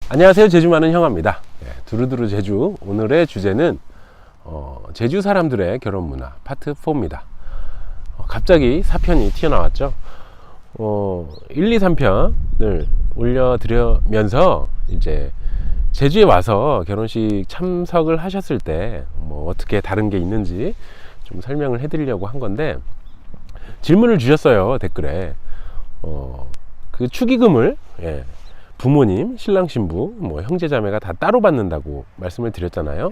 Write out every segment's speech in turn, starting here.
안녕하세요. 제주 많은 형아입니다. 두루두루 제주, 오늘의 주제는 제주 사람들의 결혼 문화 파트 4입니다. 갑자기 4편이 튀어나왔죠. 1, 2, 3편을 올려드리면서 이제 제주에 와서 결혼식 참석을 하셨을 때 뭐 어떻게 다른 게 있는지 좀 설명을 해드리려고 한 건데, 질문을 주셨어요, 댓글에. 그 축의금을 부모님, 신랑 신부, 뭐 형제자매가 다 따로 받는다고 말씀을 드렸잖아요.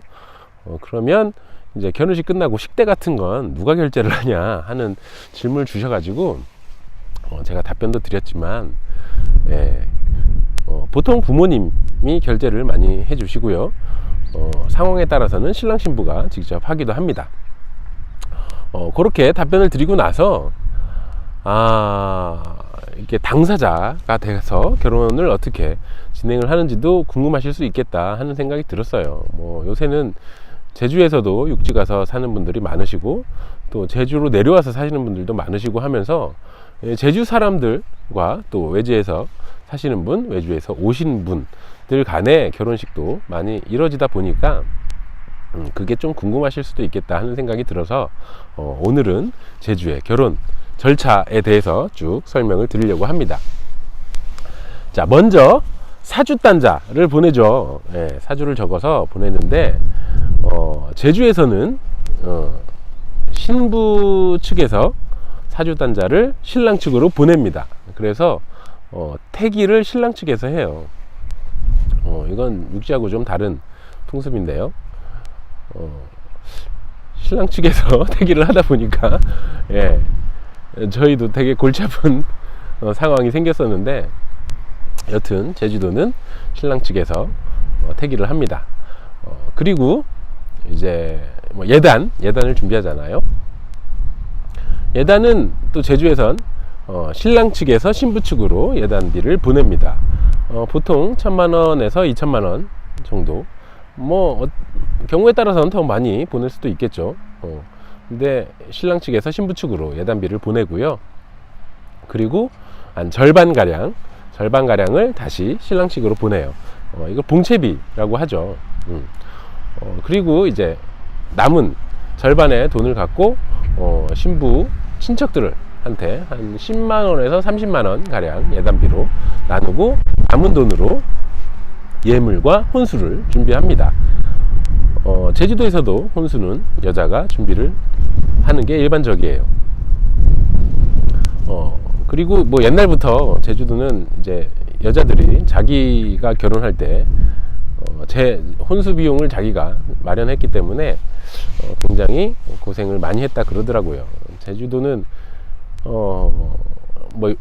그러면 이제 결혼식 끝나고 식대 같은 건 누가 결제를 하냐 하는 질문을 주셔가지고 제가 답변도 드렸지만, 보통 부모님이 결제를 많이 해주시고요. 상황에 따라서는 신랑 신부가 직접 하기도 합니다. 그렇게 답변을 드리고 나서 이렇게 당사자가 돼서 결혼을 어떻게 진행을 하는지도 궁금하실 수 있겠다 하는 생각이 들었어요. 뭐 요새는 제주에서도 육지 가서 사는 분들이 많으시고, 또 제주로 내려와서 사시는 분들도 많으시고 하면서, 제주 사람들과 또 외지에서 사시는 분, 외주에서 오신 분들 간의 결혼식도 많이 이루어지다 보니까 그게 좀 궁금하실 수도 있겠다 하는 생각이 들어서 오늘은 제주의 결혼 절차에 대해서 쭉 설명을 드리려고 합니다. 자, 먼저 사주단자를 보내죠. 사주를 적어서 보냈는데, 제주에서는 신부 측에서 사주단자를 신랑 측으로 보냅니다. 그래서 태기를 신랑 측에서 해요. 이건 육지하고 좀 다른 풍습인데요. 신랑 측에서 태기를 하다 보니까 저희도 되게 골치 아픈 상황이 생겼었는데, 여튼 제주도는 신랑 측에서 태기를 합니다. 그리고 이제 뭐 예단을 준비하잖아요. 예단은 또 제주에선 신랑 측에서 신부 측으로 예단비를 보냅니다. 보통 1,000만원에서 2,000만원 정도, 뭐 경우에 따라서는 더 많이 보낼 수도 있겠죠. 근데 신랑 측에서 신부 측으로 예단비를 보내고요. 그리고 한 절반가량을 다시 신랑 측으로 보내요. 이걸 봉채비라고 하죠. 그리고 이제 남은 절반의 돈을 갖고 신부 친척들한테 한 10만원에서 30만원 가량 예단비로 나누고, 남은 돈으로 예물과 혼수를 준비합니다. 제주도에서도 혼수는 여자가 준비를 하는 게 일반적이에요. 그리고 뭐 옛날부터 제주도는 이제 여자들이 자기가 결혼할 때 혼수 비용을 자기가 마련했기 때문에 굉장히 고생을 많이 했다 그러더라고요. 제주도는 뭐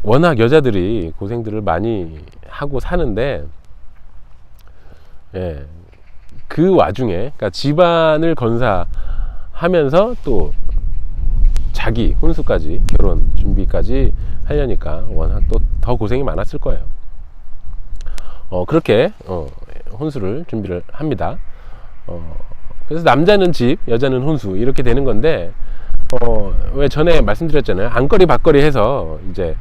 워낙 여자들이 고생들을 많이 하고 사는데, 그 와중에, 그러니까 집안을 건사하면서 또 자기 혼수까지, 결혼 준비까지 하려니까 워낙 또 더 고생이 많았을 거예요. 그렇게 혼수를 준비를 합니다. 그래서 남자는 집, 여자는 혼수, 이렇게 되는 건데, 왜 전에 말씀드렸잖아요. 안거리 밭거리 해서 이제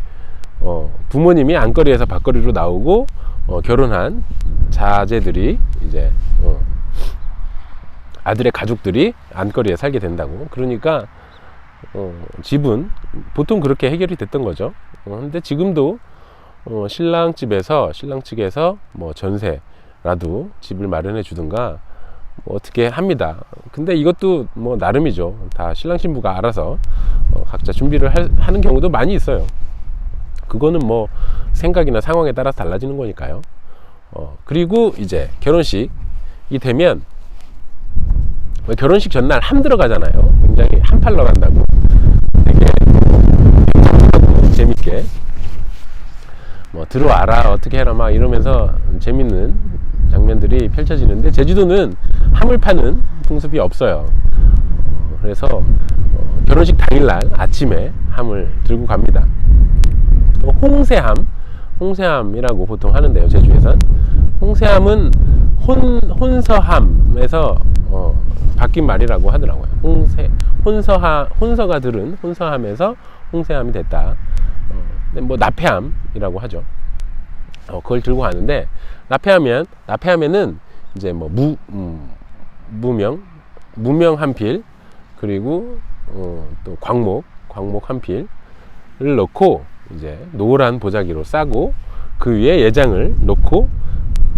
부모님이 안거리에서 밭거리로 나오고, 결혼한 자제들이 이제 아들의 가족들이 안거리에 살게 된다고. 그러니까 집은 보통 그렇게 해결이 됐던 거죠. 근데 지금도 신랑 측에서 뭐 전세라도 집을 마련해 주든가 뭐 어떻게 합니다. 근데 이것도 뭐 나름이죠. 다 신랑 신부가 알아서 각자 준비를 하는 경우도 많이 있어요. 그거는 뭐 생각이나 상황에 따라서 달라지는 거니까요. 그리고 이제 결혼식이 되면, 결혼식 전날 함 들어가잖아요. 굉장히 한팔러 간다고 되게 재밌게 뭐 들어와라, 어떻게 해라 막 이러면서 재밌는 장면들이 펼쳐지는데, 제주도는 함을 파는 풍습이 없어요. 그래서 결혼식 당일날 아침에 함을 들고 갑니다. 홍세함이라고 보통 하는데요, 제주에선. 홍세함은 혼서함에서 바뀐 말이라고 하더라고요. 혼서가 들은 혼서함에서 홍세함이 됐다. 뭐 납폐함이라고 하죠. 그걸 들고 가는데, 납폐하면은 이제 뭐 무명 한 필, 그리고 또 광목 한 필을 넣고 이제 노란 보자기로 싸고, 그 위에 예장을 놓고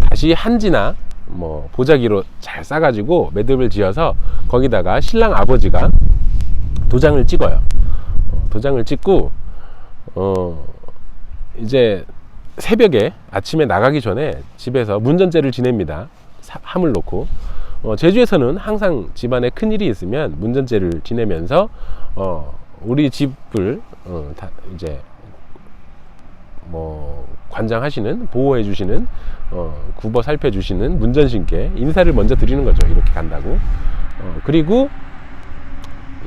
다시 한지나 뭐 보자기로 잘 싸가지고 매듭을 지어서 거기다가 신랑 아버지가 도장을 찍어요. 도장을 찍고 이제 새벽에 아침에 나가기 전에 집에서 문전제를 지냅니다. 함을 놓고. 제주에서는 항상 집안에 큰일이 있으면 문전제를 지내면서 우리 집을 이제 뭐 관장하시는, 보호해 주시는, 굽어 살펴 주시는 문전신께 인사를 먼저 드리는 거죠. 이렇게 간다고. 그리고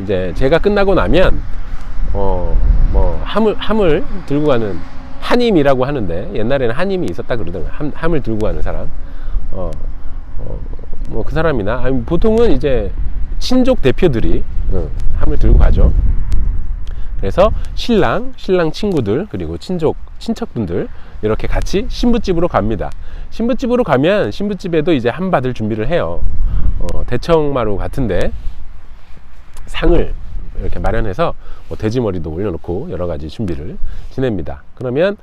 이제 제가 끝나고 나면 뭐 함을 들고 가는 한임이라고 하는데, 옛날에는 한임이 있었다 그러더라고요. 함을 들고 가는 사람. 뭐 그 사람이나, 아니 보통은 이제 친족 대표들이 함을 들고 가죠. 그래서 신랑 친구들, 그리고 친척분들 이렇게 같이 신부집으로 갑니다. 신부집으로 가면 신부집에도 이제 함 받을 준비를 해요. 대청마루 같은데 상을 이렇게 마련해서 뭐 돼지머리도 올려놓고 여러 가지 준비를 지냅니다. 그러면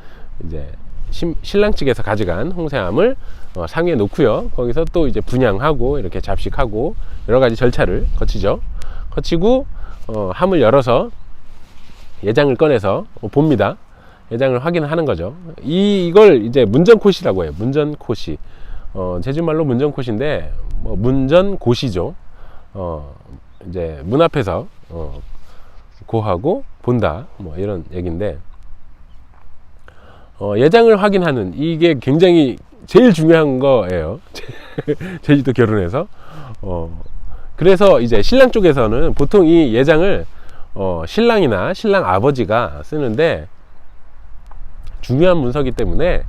이제 신랑 측에서 가져간 홍새함을 상에 놓고요. 거기서 또 이제 분향하고 이렇게 잡식하고 여러 가지 절차를 거치고 함을 열어서 예장을 꺼내서 봅니다. 예장을 확인하는 거죠. 이걸 이제 문전코시라고 해요. 문전코시. 제주말로 문전코시인데 뭐 문전고시죠. 이제 문 앞에서 고하고 본다, 뭐 이런 얘기인데, 예장을 확인하는 이게 굉장히 제일 중요한 거예요. 제주도 결혼해서. 그래서 이제 신랑 쪽에서는 보통 이 예장을 신랑이나 신랑 아버지가 쓰는데, 중요한 문서기 때문에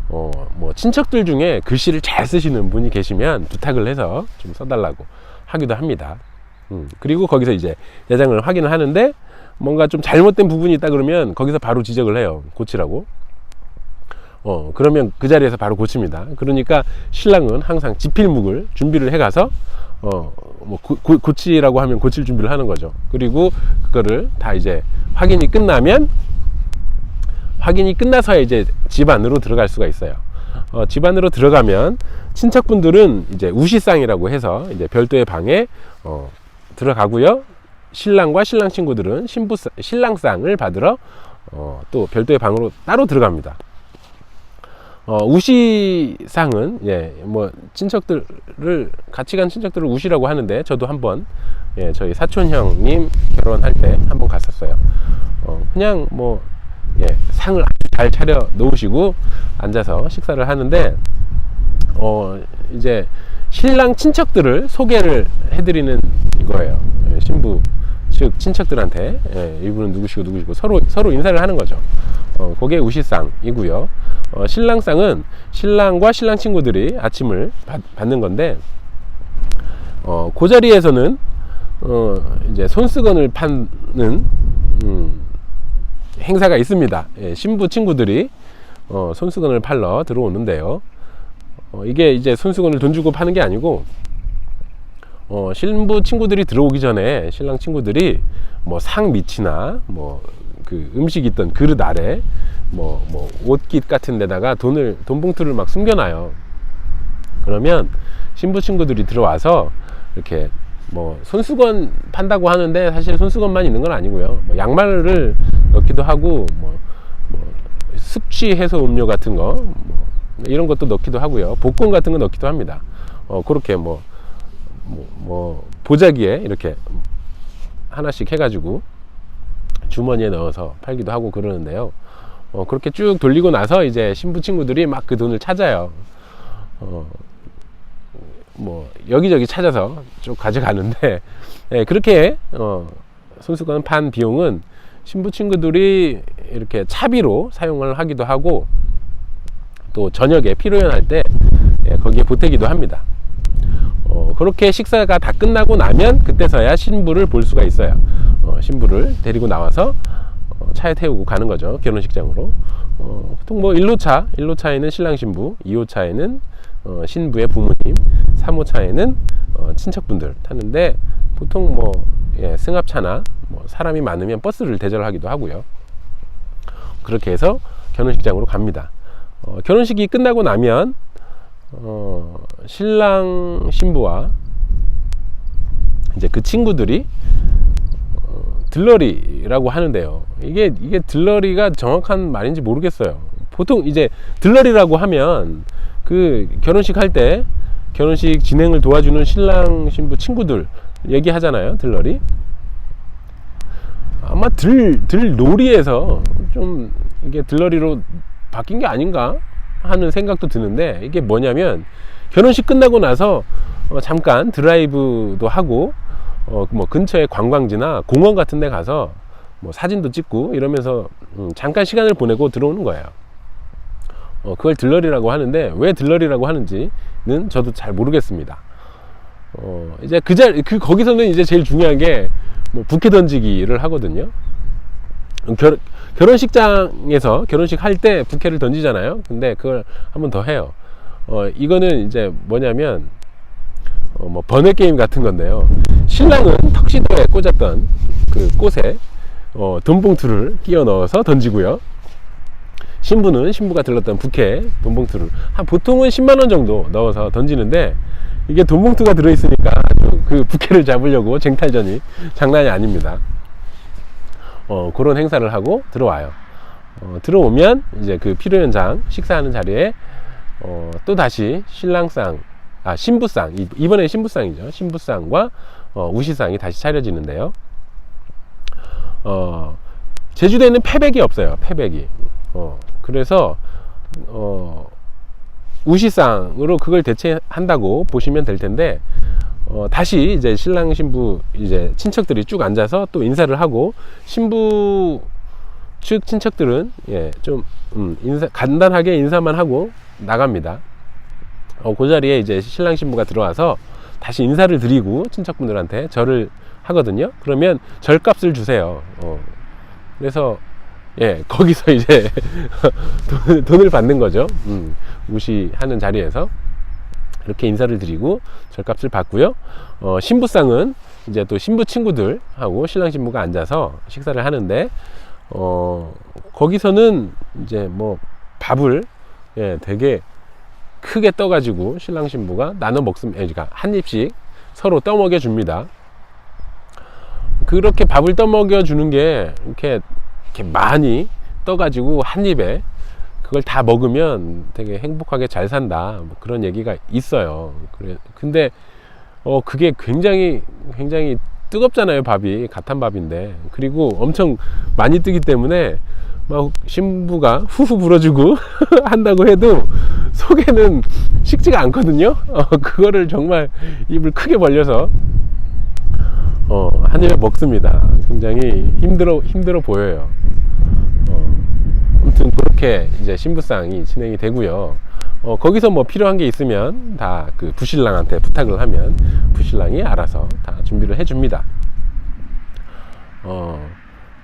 뭐 친척들 중에 글씨를 잘 쓰시는 분이 계시면 부탁을 해서 좀 써달라고 하기도 합니다. 그리고 거기서 이제 예장을 확인을 하는데, 뭔가 좀 잘못된 부분이 있다 그러면 거기서 바로 지적을 해요. 고치라고. 그러면 그 자리에서 바로 고칩니다. 그러니까 신랑은 항상 지필묵을 준비를 해가서 뭐 고치라고 하면 고칠 준비를 하는 거죠. 그리고 그거를 다 이제 확인이 끝나서야 이제 집 안으로 들어갈 수가 있어요. 집 안으로 들어가면 친척분들은 이제 우시상이라고 해서 이제 별도의 방에 들어가고요. 신랑과 신랑 친구들은 신랑상을 받으러 또 별도의 방으로 따로 들어갑니다. 우시상은 뭐 친척들을 같이 간 친척들을 우시라고 하는데, 저도 한번 저희 사촌 형님 결혼할 때 한번 갔었어요. 그냥 뭐 상을 잘 차려 놓으시고 앉아서 식사를 하는데, 이제 신랑 친척들을 소개를 해드리는 거예요. 신부 즉 친척들한테 이분은 누구시고 서로 인사를 하는 거죠. 그게 우시상이고요. 신랑상은 신랑과 신랑 친구들이 아침을 받는 건데, 그 자리에서는 이제 손수건을 파는 행사가 있습니다. 신부 친구들이 손수건을 팔러 들어오는데요. 이게 이제 손수건을 돈 주고 파는 게 아니고, 신부 친구들이 들어오기 전에 신랑 친구들이 뭐 상 밑이나 뭐 그 음식 있던 그릇 아래 뭐 옷깃 같은 데다가 돈 봉투를 막 숨겨놔요. 그러면 신부 친구들이 들어와서 이렇게 뭐 손수건 판다고 하는데, 사실 손수건만 있는 건 아니고요. 뭐 양말을 넣기도 하고, 뭐 숙취 해소 음료 같은 거, 뭐 이런 것도 넣기도 하고요. 복권 같은 거 넣기도 합니다. 그렇게 뭐 보자기에 이렇게 하나씩 해가지고 주머니에 넣어서 팔기도 하고 그러는데요. 그렇게 쭉 돌리고 나서 이제 신부 친구들이 막 그 돈을 찾아요. 뭐 여기저기 찾아서 쭉 가져가는데, 그렇게 손수건 판 비용은 신부 친구들이 이렇게 차비로 사용을 하기도 하고, 또 저녁에 피로연할 때 거기에 보태기도 합니다. 그렇게 식사가 다 끝나고 나면 그때서야 신부를 볼 수가 있어요. 신부를 데리고 나와서 차에 태우고 가는 거죠. 결혼식장으로. 보통 뭐 1호차에는 신랑 신부, 2호차에는 신부의 부모님, 3호차에는 친척분들 타는데, 보통 뭐 승합차나 뭐 사람이 많으면 버스를 대절하기도 하고요. 그렇게 해서 결혼식장으로 갑니다. 결혼식이 끝나고 나면 신랑 신부와 이제 그 친구들이 들러리라고 하는데요. 이게 들러리가 정확한 말인지 모르겠어요. 보통 이제 들러리라고 하면 그 결혼식 할 때 결혼식 진행을 도와주는 신랑 신부 친구들 얘기하잖아요. 들러리. 아마 들놀이에서 좀 이게 들러리로 바뀐 게 아닌가 하는 생각도 드는데, 이게 뭐냐면 결혼식 끝나고 나서 잠깐 드라이브도 하고 뭐 근처에 관광지나 공원 같은 데 가서 뭐 사진도 찍고 이러면서 잠깐 시간을 보내고 들어오는 거예요. 그걸 들러리라고 하는데, 왜 들러리라고 하는지는 저도 잘 모르겠습니다. 이제 거기서는 이제 제일 중요한 게 뭐 부케 던지기를 하거든요. 결혼식장에서 결혼식 할 때 부케를 던지잖아요. 근데 그걸 한 번 더 해요. 이거는 이제 뭐냐면 뭐 번외 게임 같은 건데요. 신랑은 턱시도에 꽂았던 그 꽃에 돈봉투를 끼워 넣어서 던지고요. 신부는 신부가 들렀던 부케 돈봉투를 보통은 10만원 정도 넣어서 던지는데, 이게 돈봉투가 들어있으니까 그 부케를 잡으려고 쟁탈전이 장난이 아닙니다. 그런 행사를 하고 들어와요. 들어오면 이제 그 피로연장 식사하는 자리에 또 다시 신부상, 이번에 신부상이죠. 신부상과 우시상이 다시 차려지는데요. 제주도에는 패백이 없어요. 패백이. 그래서 우시상으로 그걸 대체한다고 보시면 될 텐데, 다시 이제 신랑 신부 이제 친척들이 쭉 앉아서 또 인사를 하고, 신부 측 친척들은 좀 간단하게 인사만 하고 나갑니다. 그 자리에 이제 신랑 신부가 들어와서 다시 인사를 드리고 친척분들한테 절을 하거든요. 그러면 절값을 주세요. 그래서 거기서 이제 돈을 받는 거죠. 우시하는 자리에서 이렇게 인사를 드리고 절값을 받고요. 신부상은 이제 또 신부 친구들하고 신랑 신부가 앉아서 식사를 하는데, 거기서는 이제 뭐 밥을 되게 크게 떠가지고 신랑 신부가 나눠 먹습니다. 그러니까 한 입씩 서로 떠먹여 줍니다. 그렇게 밥을 떠먹여 주는 게 이렇게 많이 떠가지고 한 입에 그걸 다 먹으면 되게 행복하게 잘 산다, 뭐 그런 얘기가 있어요. 근데 그게 굉장히 뜨겁잖아요. 밥이 갓한 밥인데, 그리고 엄청 많이 뜨기 때문에 막 신부가 후후 불어주고 한다고 해도 속에는 식지가 않거든요. 그거를 정말 입을 크게 벌려서 한 입에 먹습니다. 굉장히 힘들어 보여요. 아무튼 그렇게 이제 신부상이 진행이 되고요. 거기서 뭐 필요한 게 있으면 다 그 부신랑한테 부탁을 하면 부신랑이 알아서 다 준비를 해줍니다.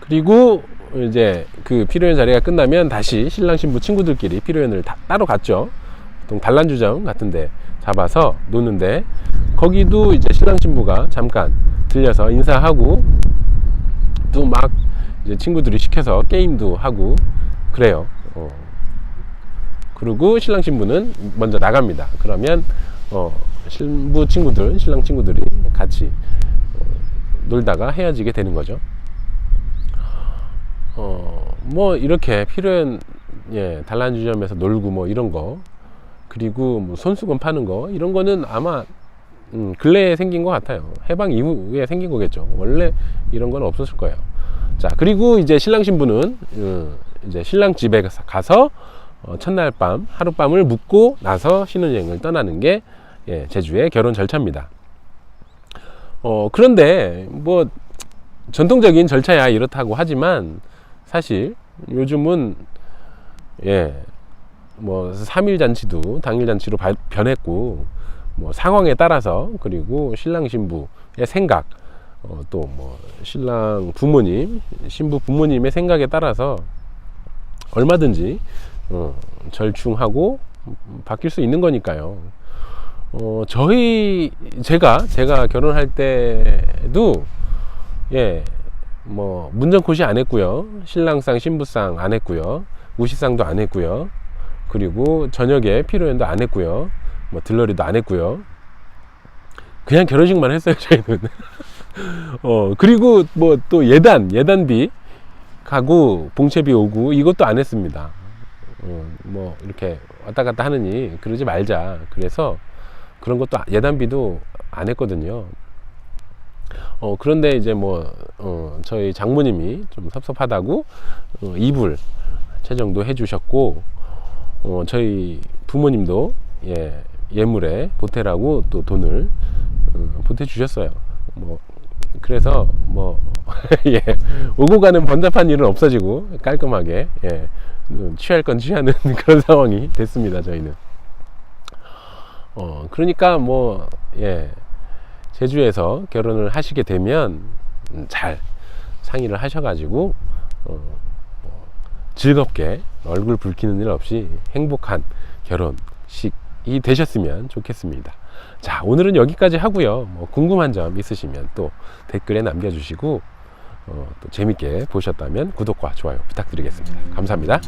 그리고 이제 그 피로연 자리가 끝나면 다시 신랑 신부 친구들끼리 피로연을 따로 갔죠. 보통 단란주점 같은데 잡아서 노는데, 거기도 이제 신랑 신부가 잠깐 들려서 인사하고 또 막 이제 친구들이 시켜서 게임도 하고 그래요. 그리고 신랑 신부는 먼저 나갑니다. 그러면 신부 친구들, 신랑 친구들이 같이 놀다가 헤어지게 되는 거죠. 뭐 이렇게 피로연 단란주점에서 놀고 뭐 이런 거, 그리고 뭐 손수건 파는 거, 이런 거는 아마 근래에 생긴 것 같아요. 해방 이후에 생긴 거겠죠. 원래 이런 건 없었을 거예요. 자, 그리고 이제 신랑 신부는 이제 신랑 집에 가서 첫날 밤 하룻밤을 묵고 나서 신혼여행을 떠나는 게 제주의 결혼 절차입니다. 그런데 뭐 전통적인 절차야 이렇다고 하지만, 사실 요즘은 뭐 3일 잔치도 당일 잔치로 변했고, 뭐 상황에 따라서, 그리고 신랑 신부의 생각, 또 뭐 신랑 부모님, 신부 부모님의 생각에 따라서 얼마든지 절충하고 바뀔 수 있는 거니까요. 제가 결혼할 때도 뭐 문전코시 안 했고요. 신랑상 신부상 안 했고요. 우시상도 안 했고요. 그리고 저녁에 피로연도 안 했고요. 뭐 들러리도 안 했고요. 그냥 결혼식만 했어요, 저희는. 그리고 뭐 또 예단비 가구 봉채비 오고 이것도 안 했습니다. 뭐 이렇게 왔다 갔다 하느니 그러지 말자. 그래서 그런 것도 예단비도 안 했거든요. 그런데 이제 뭐 저희 장모님이 좀 섭섭하다고 이불 채정도 해주셨고, 저희 부모님도 예물에 보태라고 또 돈을 보태주셨어요. 뭐 그래서 뭐 오고 가는 번잡한 일은 없어지고 깔끔하게 취할 건 취하는 그런 상황이 됐습니다. 저희는 그러니까 뭐 제주에서 결혼을 하시게 되면 잘 상의를 하셔가지고 즐겁게 얼굴 붉히는 일 없이 행복한 결혼식이 되셨으면 좋겠습니다. 자, 오늘은 여기까지 하고요. 뭐 궁금한 점 있으시면 또 댓글에 남겨주시고 또 재밌게 보셨다면 구독과 좋아요 부탁드리겠습니다. 감사합니다.